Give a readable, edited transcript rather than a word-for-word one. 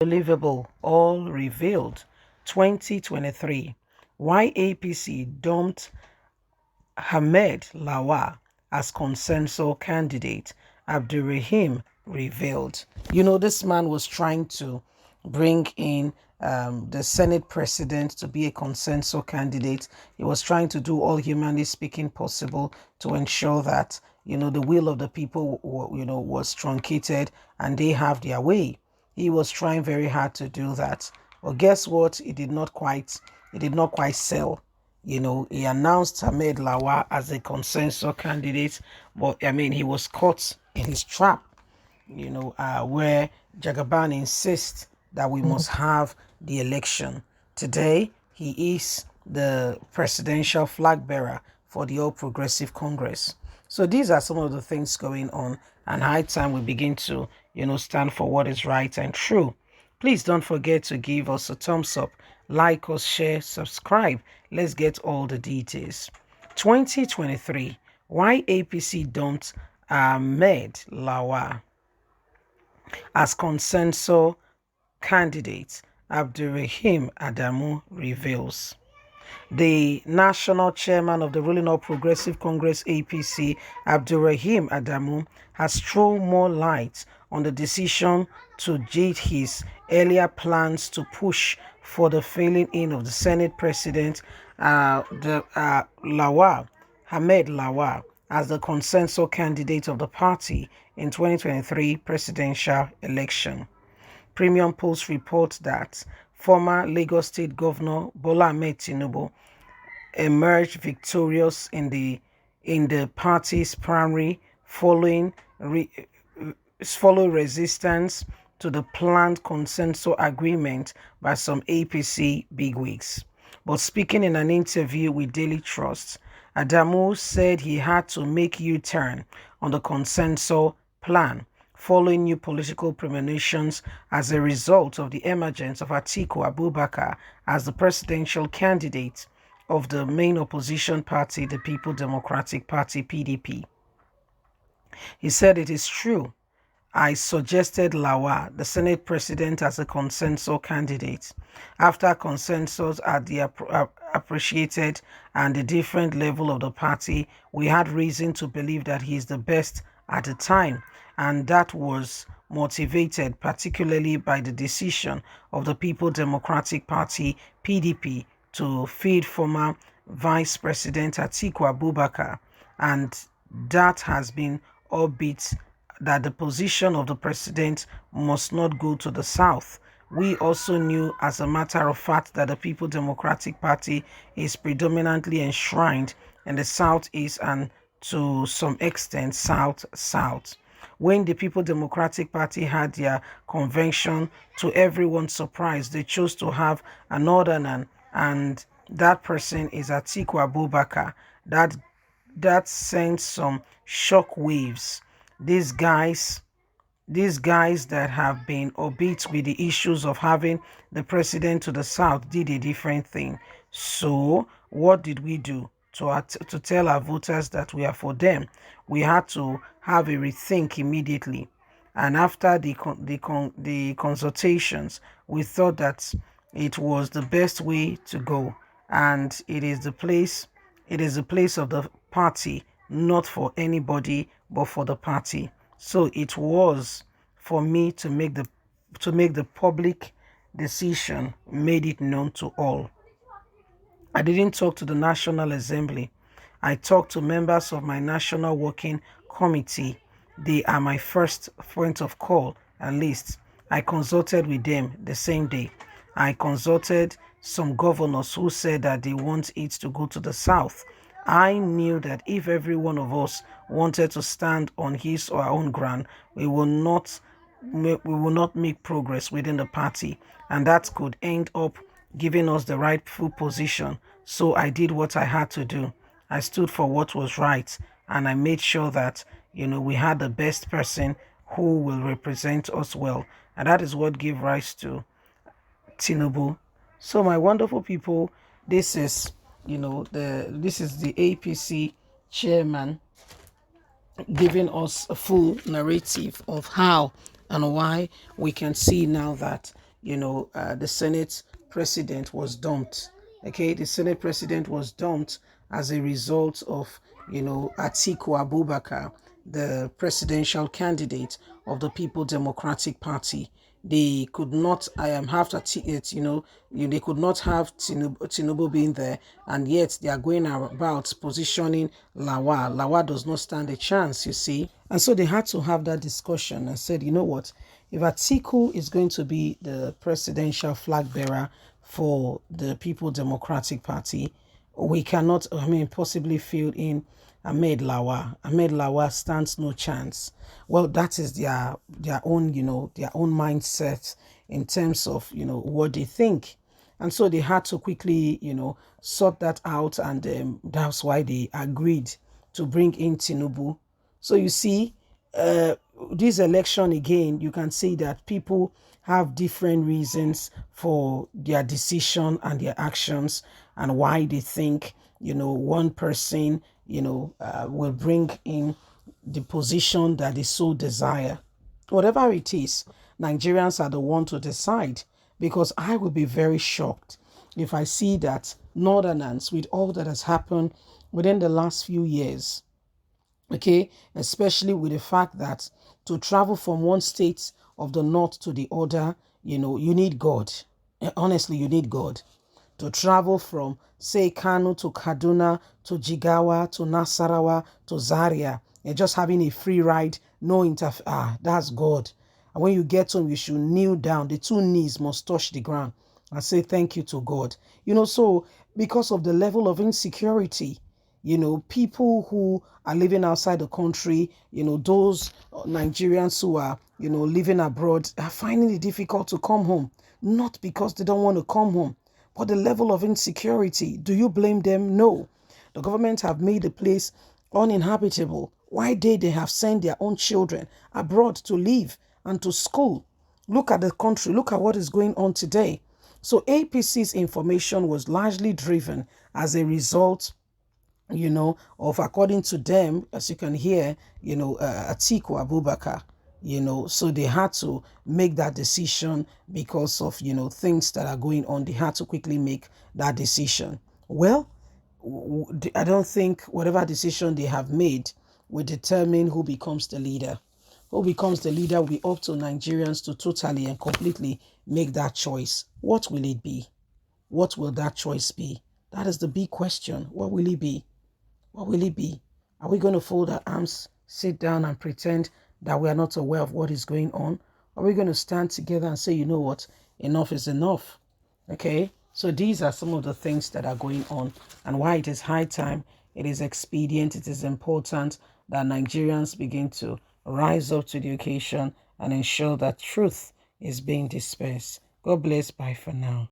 Unbelievable, all revealed. 2023. Why APC dumped Ahmed Lawan as consensus candidate. Abdurrahim revealed. This man was trying to bring in the Senate president to be a consensus candidate. He was trying to do all humanly speaking possible to ensure that, the will of the people, was truncated and they have their way. He was trying very hard to do that. Well, guess what? It did not quite sell. He announced Ahmed Lawan as a consensus candidate, but he was caught in his trap, where Jagaban insists that we must have the election. Today, he is the presidential flag bearer for the All Progressive Congress. So these are some of the things going on, and high time we begin to, stand for what is right and true. Please don't forget to give us a thumbs up, like us, share, subscribe. Let's get all the details. 2023, why APC dumped Ahmed Lawan as consensus candidate, Abdurrahim Adamu reveals. The national chairman of the ruling All Progressive Congress APC, Abdurrahim Adamu, has thrown more light on the decision to jade his earlier plans to push for the filling in of the Senate President Lawan, Ahmed Lawan, as the consensus candidate of the party in 2023 presidential election. Premium Post reports that former Lagos State Governor Bola Ahmed Tinubu emerged victorious in the party's primary following resistance to the planned consensus agreement by some APC bigwigs. But speaking in an interview with Daily Trust, Adamu said he had to make U-turn on the consensus plan following new political premonitions as a result of the emergence of Atiku Abubakar as the presidential candidate of the main opposition party, the People Democratic Party, PDP. He said, "It is true. I suggested Lawan, the Senate president, as a consensus candidate. After consensus at the appreciated and the different level of the party, we had reason to believe that he is the best at the time, and that was motivated particularly by the decision of the People Democratic Party, PDP, to feed former Vice President Atiku Abubakar, and that has been albeit that the position of the president must not go to the south. We also knew, as a matter of fact, that the People Democratic Party is predominantly enshrined in the southeast and to some extent south-south. When the People Democratic Party had their convention, to everyone's surprise, they chose to have a northerner, and that person is Atiku Abubakar. That sent some shock waves. These guys that have been obese with the issues of having the president to the south did a different thing. So what did we do to tell our voters that we are for them? We had to have a rethink immediately. And after the consultations, we thought that it was the best way to go. And it is the place of the party, not for anybody but for the party. So it was for me to make the public decision, made it known to all. I didn't talk to the National Assembly. I talked to members of my National Working Committee. They are my first point of call and list. I consulted with them the same day. I consulted some governors who said that they want it to go to the south. I knew that if every one of us wanted to stand on his or our own ground, we will not make progress within the party, and that could end up giving us the rightful position. So I did what I had to do. I stood for what was right, and I made sure that we had the best person who will represent us well, and that is what gave rise to Tinubu. So my wonderful people, this is the APC chairman giving us a full narrative of how and why we can see now that the Senate president was dumped. Okay, the Senate president was dumped as a result of, Atiku Abubakar, the presidential candidate of the People Democratic Party. They could not have it, they could not have Tinubu being there, and yet they are going about positioning Lawan. Lawan does not stand a chance, you see. And so they had to have that discussion and said, you know what, if Atiku is going to be the presidential flag bearer for the People Democratic Party, we cannot, possibly fill in Ahmed Lawan. Ahmed Lawan stands no chance. Well, that is their own, their own mindset in terms of, what they think. And so they had to quickly, sort that out. And that's why they agreed to bring in Tinubu. So you see, this election again, you can see that people have different reasons for their decision and their actions and why they think, one person, will bring in the position that they so desire. Whatever it is, Nigerians are the one to decide, because I will be very shocked if I see that Northerners, with all that has happened within the last few years, okay, especially with the fact that to travel from one state of the north to the other, you need God. Honestly, you need God to travel from, say, Kano to Kaduna to Jigawa to Nasarawa to Zaria, and just having a free ride, no that's God. And when you get home, you should kneel down. The two knees must touch the ground and say thank you to God. So because of the level of insecurity, people who are living outside the country, those Nigerians who are, living abroad are finding it difficult to come home. Not because they don't want to come home, but the level of insecurity. Do you blame them? No. The government have made the place uninhabitable. Why they have sent their own children abroad to live and to school? Look at the country. Look at what is going on today. So APC's information was largely driven as a result, of, according to them, as you can hear, Atiku Abubakar, so they had to make that decision because of, things that are going on. They had to quickly make that decision. Well, I don't think whatever decision they have made will determine who becomes the leader. Who becomes the leader will be up to Nigerians to totally and completely make that choice. What will it be? What will that choice be? That is the big question. What will it be? What will it be? Are we going to fold our arms, sit down and pretend that we are not aware of what is going on? Are we going to stand together and say, you know what, enough is enough? Okay, so these are some of the things that are going on, and why it is high time, it is expedient, it is important that Nigerians begin to rise up to the occasion and ensure that truth is being dispersed. God bless. Bye for now.